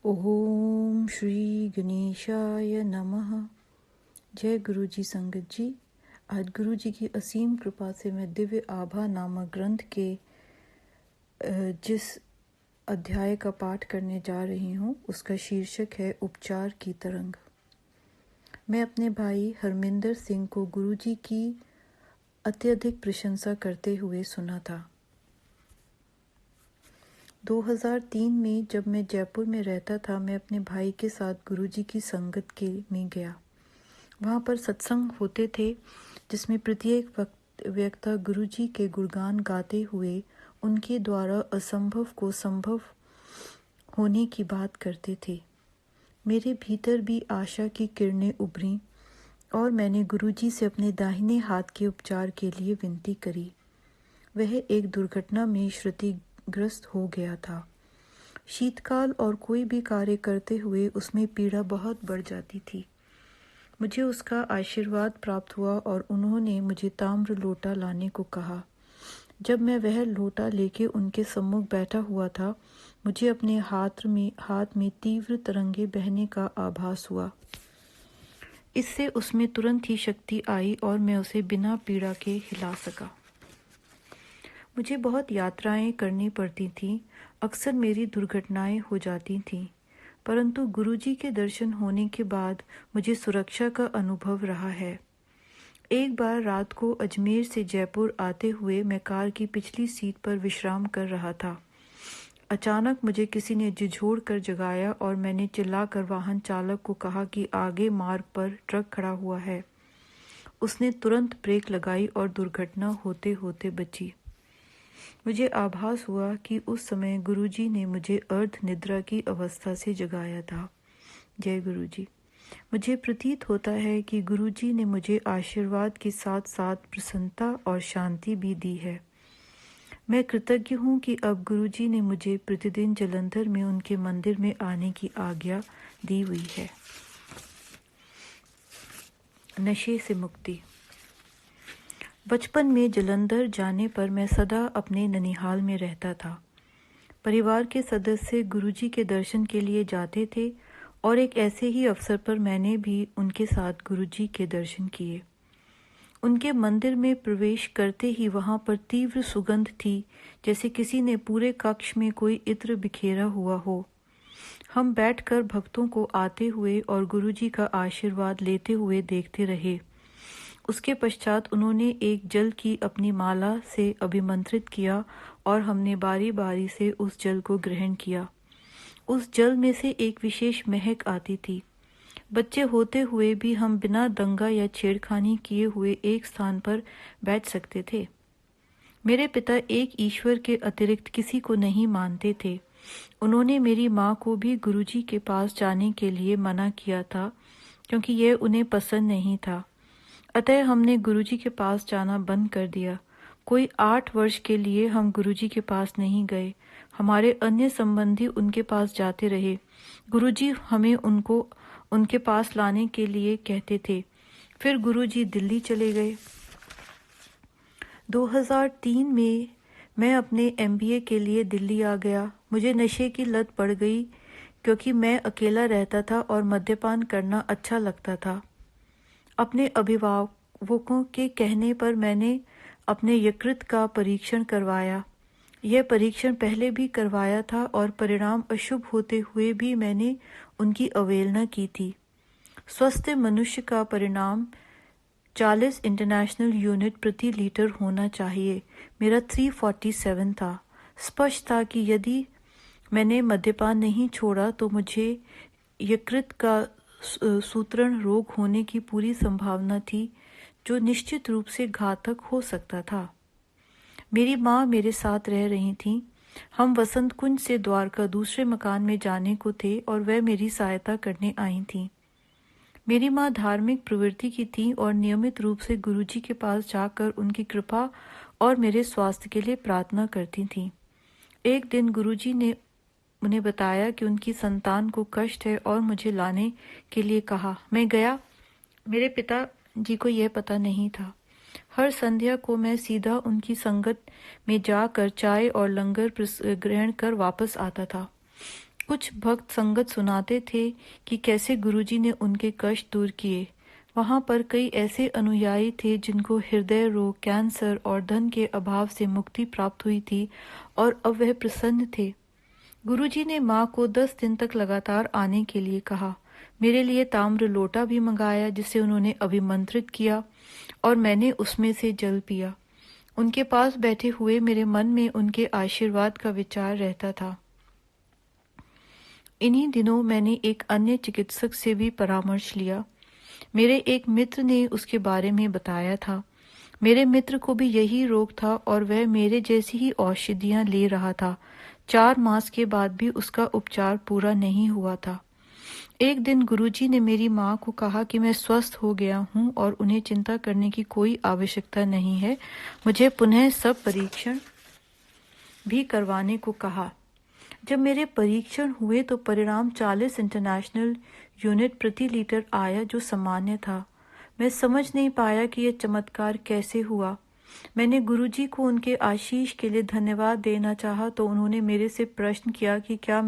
ओम श्री गणेशाय नमः। जय गुरु जी संगत जी। आज गुरु जी की असीम कृपा से मैं दिव्य आभा नामक ग्रंथ के जिस अध्याय का पाठ करने जा रही हूँ उसका शीर्षक है उपचार की तरंग। मैं अपने भाई हरमिंदर सिंह को गुरु जी की अत्यधिक प्रशंसा करते हुए सुना था। 2003 में जब मैं जयपुर में रहता था, मैं अपने भाई के साथ गुरुजी की संगत के में गया। वहाँ पर सत्संग होते थे जिसमें प्रत्येक वक्ता गुरुजी के गुणगान गाते हुए उनके द्वारा असंभव को संभव होने की बात करते थे। मेरे भीतर भी आशा की किरणें उभरीं और मैंने गुरुजी से अपने दाहिने हाथ के उपचार के लिए विनती करी। वह एक दुर्घटना में क्षतिग्रस्त हो गया था। शीतकाल और कोई भी कार्य करते हुए उसमें पीड़ा बहुत बढ़ जाती थी। मुझे उसका आशीर्वाद प्राप्त हुआ और उन्होंने मुझे ताम्र लोटा लाने को कहा। जब मैं वह लोटा लेके उनके सम्मुख बैठा हुआ था, मुझे अपने हाथ में तीव्र तरंगे बहने का आभास हुआ। इससे उसमें तुरंत ही शक्ति आई और मैं उसे बिना पीड़ा के हिला सका। मुझे बहुत यात्राएं करनी पड़ती थीं। अक्सर मेरी दुर्घटनाएं हो जाती थीं, परंतु गुरुजी के दर्शन होने के बाद मुझे सुरक्षा का अनुभव रहा है। एक बार रात को अजमेर से जयपुर आते हुए मैं कार की पिछली सीट पर विश्राम कर रहा था। अचानक मुझे किसी ने झिझोड़ कर जगाया और मैंने चिल्लाकर वाहन चालक को कहा कि आगे मार्ग पर ट्रक खड़ा हुआ है। उसने तुरंत ब्रेक लगाई और दुर्घटना होते होते बची। मुझे आभास हुआ कि उस समय गुरुजी ने मुझे अर्ध निद्रा की अवस्था से जगाया था। जय गुरुजी। मुझे प्रतीत होता है कि गुरुजी ने मुझे आशीर्वाद के साथ साथ प्रसन्नता और शांति भी दी है। मैं कृतज्ञ हूँ कि अब गुरुजी ने मुझे प्रतिदिन जालंधर में उनके मंदिर में आने की आज्ञा दी हुई है। नशे से मुक्ति। बचपन में जालंधर जाने पर मैं सदा अपने ननिहाल में रहता था। परिवार के सदस्य गुरुजी के दर्शन के लिए जाते थे और एक ऐसे ही अवसर पर मैंने भी उनके साथ गुरुजी के दर्शन किए। उनके मंदिर में प्रवेश करते ही वहां पर तीव्र सुगंध थी, जैसे किसी ने पूरे कक्ष में कोई इत्र बिखेरा हुआ हो। हम बैठकर भक्तों को आते हुए और गुरुजी का आशीर्वाद लेते हुए देखते रहे। उसके पश्चात उन्होंने एक जल की अपनी माला से अभिमंत्रित किया और हमने बारी बारी से उस जल को ग्रहण किया। उस जल में से एक विशेष महक आती थी। बच्चे होते हुए भी हम बिना दंगा या छेड़खानी किए हुए एक स्थान पर बैठ सकते थे। मेरे पिता एक ईश्वर के अतिरिक्त किसी को नहीं मानते थे। उन्होंने मेरी माँ को भी गुरुजी के पास जाने के लिए मना किया था, क्योंकि यह उन्हें पसंद नहीं था। अतः हमने गुरुजी के पास जाना बंद कर दिया। कोई 8 वर्ष के लिए हम गुरुजी के पास नहीं गए। हमारे अन्य संबंधी उनके पास जाते रहे। गुरुजी हमें उनके पास लाने के लिए कहते थे। फिर गुरुजी दिल्ली चले गए। 2003 में मैं अपने MBA के लिए दिल्ली आ गया। मुझे नशे की लत पड़ गई, क्योंकि मैं अकेला रहता था और मद्यपान करना अच्छा लगता था। अपने अभिभावकों के कहने पर मैंने अपने यकृत का परीक्षण करवाया। यह परीक्षण पहले भी करवाया था और परिणाम अशुभ होते हुए भी मैंने उनकी अवहेलना की थी। स्वस्थ मनुष्य का परिणाम 40 इंटरनेशनल यूनिट प्रति लीटर होना चाहिए। मेरा 347 था। स्पष्ट था कि यदि मैंने मद्यपान नहीं छोड़ा तो मुझे यकृत का सूत्रण रोग होने की पूरी संभावना थी, जो निश्चित रूप से घातक हो सकता था। मेरी माँ मेरे साथ रह रही थी। हम वसंत कुंज से द्वारका दूसरे मकान में जाने को थे और वह मेरी सहायता करने आई थी। मेरी माँ धार्मिक प्रवृत्ति की थी और नियमित रूप से गुरुजी के पास जाकर उनकी कृपा और मेरे स्वास्थ्य के लिए प्रार्थना करती थी। एक दिन गुरुजी ने उन्हें बताया कि उनकी संतान को कष्ट है और मुझे लाने के लिए कहा। मैं गया। मेरे पिताजी को यह पता नहीं था। हर संध्या को मैं सीधा उनकी संगत में जाकर चाय और लंगर ग्रहण कर वापस आता था। कुछ भक्त संगत सुनाते थे कि कैसे गुरुजी ने उनके कष्ट दूर किए। वहां पर कई ऐसे अनुयायी थे जिनको हृदय रोग, कैंसर और धन के अभाव से मुक्ति प्राप्त हुई थी और अब वह प्रसन्न थे। गुरुजी ने माँ को 10 दिन तक लगातार आने के लिए कहा। मेरे लिए ताम्र लोटा भी मंगाया जिसे उन्होंने अभिमंत्रित किया और मैंने उसमें से जल पिया। उनके पास बैठे हुए मेरे मन में उनके आशीर्वाद का विचार रहता था। इन्हीं दिनों मैंने एक अन्य चिकित्सक से भी परामर्श लिया। मेरे एक मित्र ने उसके बारे में बताया था। मेरे मित्र को भी यही रोग था और वह मेरे जैसी ही औषधियां ले रहा था। 4 मास के बाद भी उसका उपचार पूरा नहीं हुआ था। एक दिन गुरुजी ने मेरी माँ को कहा कि मैं स्वस्थ हो गया हूँ और उन्हें चिंता करने की कोई आवश्यकता नहीं है। मुझे पुनः सब परीक्षण भी करवाने को कहा। जब मेरे परीक्षण हुए तो परिणाम 40 इंटरनेशनल यूनिट प्रति लीटर आया, जो सामान्य था। मैं समझ नहीं पाया कि यह चमत्कार कैसे हुआ। मैंने गुरुजी को उनके आशीष के लिए धन्यवाद देना चाहा तो उन्होंने मेरे से प्रश्न किया कि क्या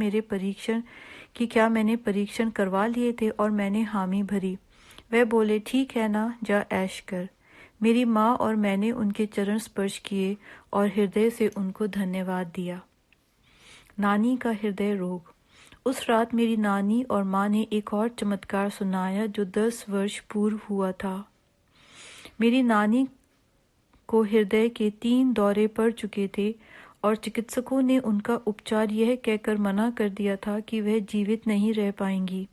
मैंने परीक्षण करवा लिए थे और मैंने हामी भरी। वह बोले, ठीक है ना, जा ऐश कर। मेरी माँ और मैंने उनके चरण स्पर्श किए और हृदय से उनको धन्यवाद दिया। नानी का हृदय रोग। उस रात मेरी नानी और माँ ने एक और चमत्कार सुनाया जो 10 वर्ष पूर्व हुआ था। मेरी नानी को हृदय के 3 दौरे पड़ चुके थे और चिकित्सकों ने उनका उपचार यह कहकर मना कर दिया था कि वह जीवित नहीं रह पाएंगी।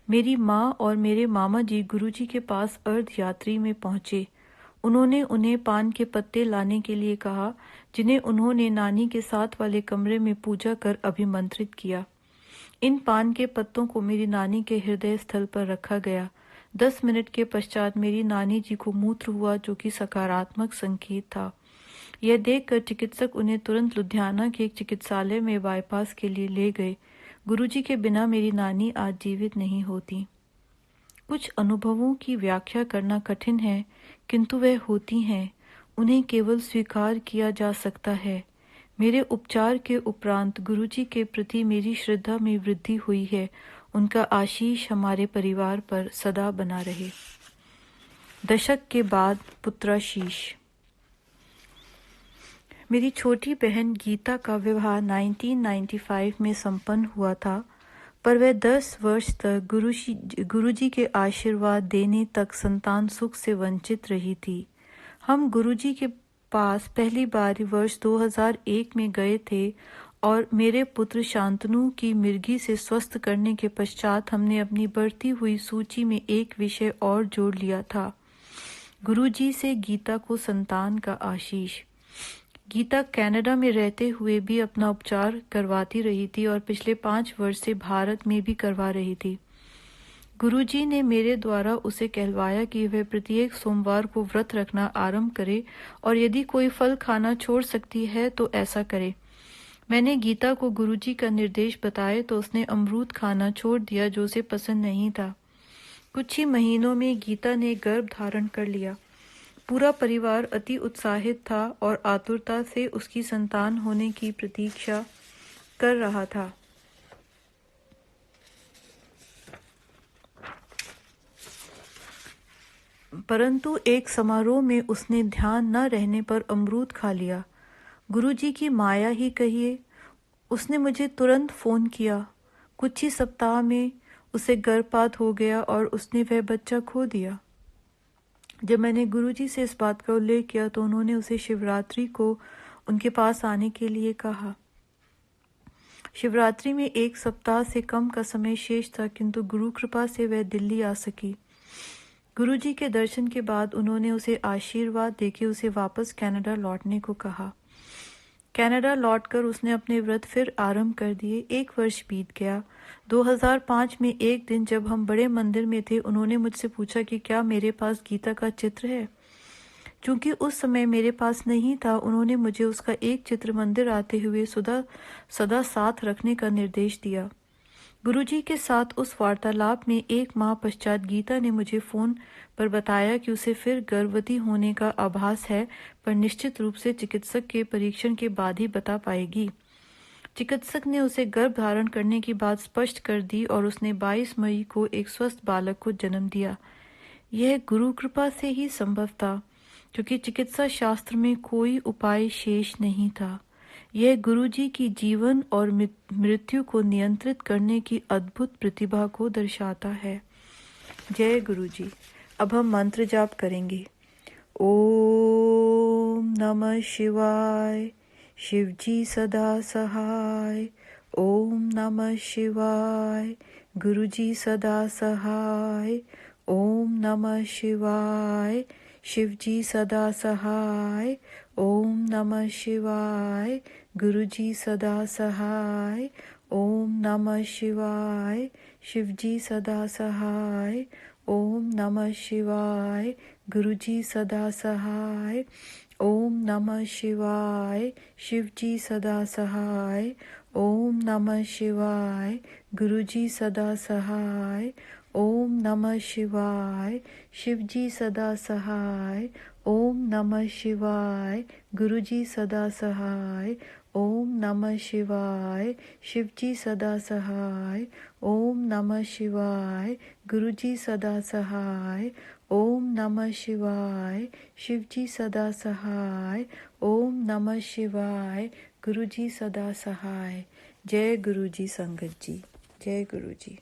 मेरी माँ और मेरे मामा जी गुरुजी के पास अर्ध यात्री में पहुंचे। उन्होंने उन्हें पान के पत्ते लाने के लिए कहा, जिन्हें उन्होंने नानी के साथ वाले कमरे में पूजा कर अभिमंत्रित किया। इन पान के पत्तों को मेरी नानी के हृदय स्थल पर रखा गया। 10 मिनट के पश्चात मेरी नानी जी को मूत्र हुआ, जो कि सकारात्मक संकेत था। यह देखकर चिकित्सक उन्हें तुरंत लुधियाना के एक चिकित्सालय में बाईपास के लिए ले गए। गुरुजी के बिना मेरी नानी आज जीवित नहीं होती। कुछ अनुभवों की व्याख्या करना कठिन है, किंतु वह होती हैं। उन्हें केवल स्वीकार किया जा सकता है। मेरे उपचार के उपरांत गुरुजी के प्रति मेरी श्रद्धा में वृद्धि हुई है। उनका आशीष हमारे परिवार पर सदा बना रहे। दशक के बाद पुत्राशीष। मेरी छोटी बहन गीता का विवाह 1995 में संपन्न हुआ था, पर वह 10 वर्ष तक गुरुजी के आशीर्वाद देने तक संतान सुख से वंचित रही थी। हम गुरुजी के पास पहली बार वर्ष 2001 में गए थे और मेरे पुत्र शांतनु की मिर्गी से स्वस्थ करने के पश्चात हमने अपनी बढ़ती हुई सूची में एक विषय और जोड़ लिया था, गुरुजी से गीता को संतान का आशीष। गीता कनाडा में रहते हुए भी अपना उपचार करवाती रही थी और पिछले 5 वर्ष से भारत में भी करवा रही थी। गुरुजी ने मेरे द्वारा उसे कहलवाया कि वह प्रत्येक सोमवार को व्रत रखना आरंभ करे और यदि कोई फल खाना छोड़ सकती है तो ऐसा करे। मैंने गीता को गुरुजी का निर्देश बताए तो उसने अमरूद खाना छोड़ दिया, जो उसे पसंद नहीं था। कुछ ही महीनों में गीता ने गर्भ धारण कर लिया। पूरा परिवार अति उत्साहित था और आतुरता से उसकी संतान होने की प्रतीक्षा कर रहा था। परंतु एक समारोह में उसने ध्यान न रहने पर अमरूद खा लिया। गुरुजी की माया ही कहिए। उसने मुझे तुरंत फोन किया। कुछ ही सप्ताह में उसे गर्भपात हो गया और उसने वह बच्चा खो दिया। जब मैंने गुरुजी से इस बात का उल्लेख किया तो उन्होंने उसे शिवरात्रि को उनके पास आने के लिए कहा। शिवरात्रि में 1 सप्ताह से कम का समय शेष था, किंतु गुरु कृपा से वह दिल्ली आ सकी। गुरुजी के दर्शन के बाद उन्होंने उसे आशीर्वाद देके उसे वापस कनाडा लौटने को कहा। कनाडा लौटकर उसने अपने व्रत फिर आरंभ कर दिए। 1 वर्ष बीत गया। 2005 में एक दिन जब हम बड़े मंदिर में थे, उन्होंने मुझसे पूछा कि क्या मेरे पास गीता का चित्र है। चूंकि उस समय मेरे पास नहीं था, उन्होंने मुझे उसका एक चित्र मंदिर आते हुए सदा साथ रखने का निर्देश दिया। गुरुजी के साथ उस वार्तालाप में 1 माह पश्चात गीता ने मुझे फोन पर बताया कि उसे फिर गर्भवती होने का आभास है, पर निश्चित रूप से चिकित्सक के परीक्षण के बाद ही बता पाएगी। चिकित्सक ने उसे गर्भ धारण करने की बात स्पष्ट कर दी और उसने 22 मई को एक स्वस्थ बालक को जन्म दिया। यह गुरु कृपा से ही संभव था, क्योंकि चिकित्सा शास्त्र में कोई उपाय शेष नहीं था। यह गुरुजी की जीवन और मृत्यु को नियंत्रित करने की अद्भुत प्रतिभा को दर्शाता है। जय गुरुजी। अब हम मंत्र जाप करेंगे। ओम नमः शिवाय, शिवजी सदा सहाय। ओम नमः शिवाय, गुरुजी सदा सहाय। ओम नमः शिवाय, शिवजी सदा सहाय। ओम नमः शिवाय, गुरुजी सदा सहाय। ओम नमः शिवाय, शिवजी सदा सहाय। ओम नमः शिवाय, गुरुजी सदा सहाय। ओम नमः शिवाय, शिवजी सदा सहाय। ओम नमः शिवाय, गुरुजी सदा सहाय। ओम नमः शिवाय, शिवजी सदा सहाय। ओम नमः शिवाय, गुरुजी सदा सहाय। ओम नमः शिवाय, शिवजी सदा सहाय। ओम नमः शिवाय, गुरुजी सदा सहाय। ओम नमः शिवाय, शिवजी सदा सहाय। ओम नमः शिवाय, गुरुजी सदा सहाय। जय गुरुजी संगत जी। जय गुरुजी।